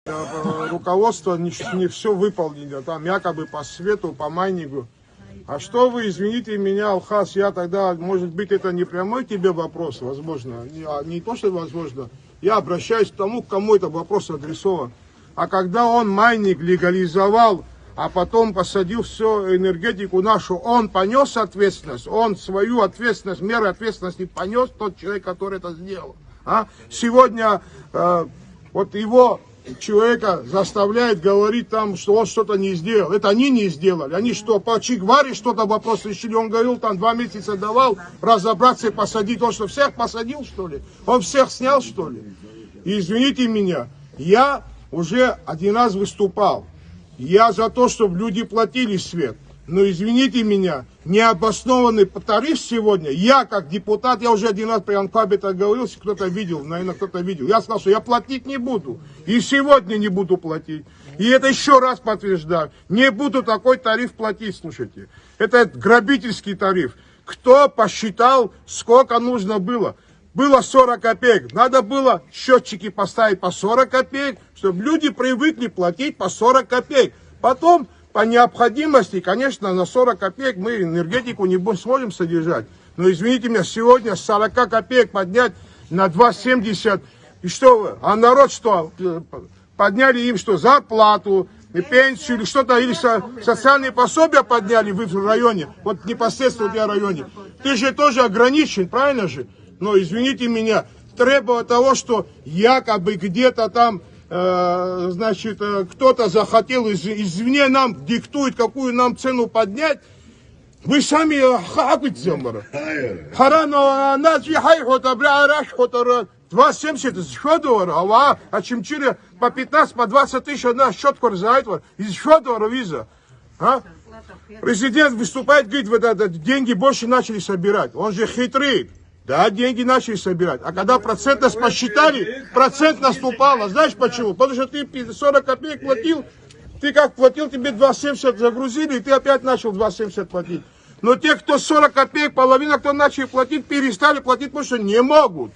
Руководство не все выполнено, там якобы по свету, по майнингу. А что вы, извините меня, Алхас, я тогда, может быть, это не прямой тебе вопрос, возможно, не то, что возможно, я обращаюсь к тому, кому этот вопрос адресован. А когда он майнинг легализовал, а потом посадил всю энергетику нашу, он понес ответственность, он свою ответственность, меры ответственности понес, тот человек, который это сделал. Сегодня вот его человека заставляет говорить там, что он что-то не сделал. Это они не сделали. Они что, по Чигваре что-то вопрос решили? Он говорил, там 2 месяца давал разобраться и посадить. Он что, всех посадил, что ли? Он всех снял, что ли? И извините меня, я уже 1 раз выступал. Я за то, чтобы люди платили свет. Но извините меня, необоснованный тариф сегодня, я как депутат, я уже 1 раз при Анкабе это говорил, если кто-то видел, наверное, кто-то видел. Я сказал, что я платить не буду. И сегодня не буду платить. И это еще раз подтверждаю. Не буду такой тариф платить, слушайте. Это грабительский тариф. Кто посчитал, сколько нужно было? Было 40 копеек. Надо было счетчики поставить по 40 копеек, чтобы люди привыкли платить по 40 копеек. Потом, по необходимости, конечно, на 40 копеек мы энергетику не сможем содержать. Но, извините меня, сегодня с 40 копеек поднять на 2,70. И что вы? А народ что? Подняли им что? Зарплату, и пенсию, или что-то, или социальные пособия подняли в районе, вот непосредственно у тебя в районе. Ты же тоже ограничен, правильно же? Но, извините меня, требовать того, что якобы где-то там, значит, кто-то захотел извне нам диктует, какую нам цену поднять, вы сами хапать замара. Харано нас вихайхота, брараш хота, 2,70 еще долларов, а чимчире по 15, по 20 тысяч одна счет корзает, из еще долларов виза. Президент выступает, говорит, вот деньги больше начали собирать. Он же хитрит. Да, деньги начали собирать. А когда процентность посчитали, процентность упала. Знаешь почему? Потому что ты 40 копеек платил, ты как платил, тебе 2,70 загрузили, и ты опять начал 2,70 платить. Но те, кто 40 копеек, половина, кто начали платить, перестали платить, потому что не могут.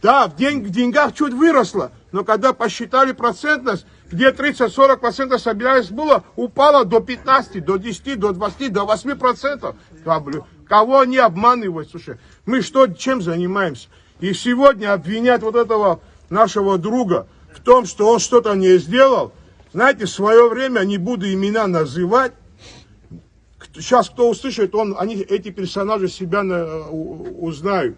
Да, в деньгах чуть выросло, но когда посчитали процентность, где 30-40% собирались было, упало до 15, до 10, до 20, до 8%. Кого они обманывают? Слушай, мы что, чем занимаемся? И сегодня обвинять вот этого нашего друга в том, что он что-то не сделал, знаете, в свое время, не буду имена называть, сейчас кто услышит, эти персонажи себя узнают.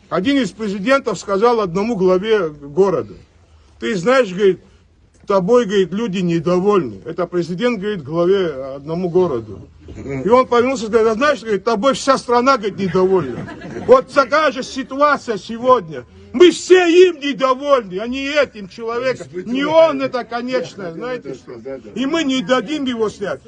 Один из президентов сказал одному главе города: ты знаешь, говорит, тобой, говорит, люди недовольны. Это президент, говорит, главе одному городу. И он повернулся и говорит: знаешь, говорит, тобой вся страна, говорит, недовольна. Вот такая же ситуация сегодня. Мы все им недовольны, а не этим человеком. Не он это конечное, знаете что. И мы не дадим его снять.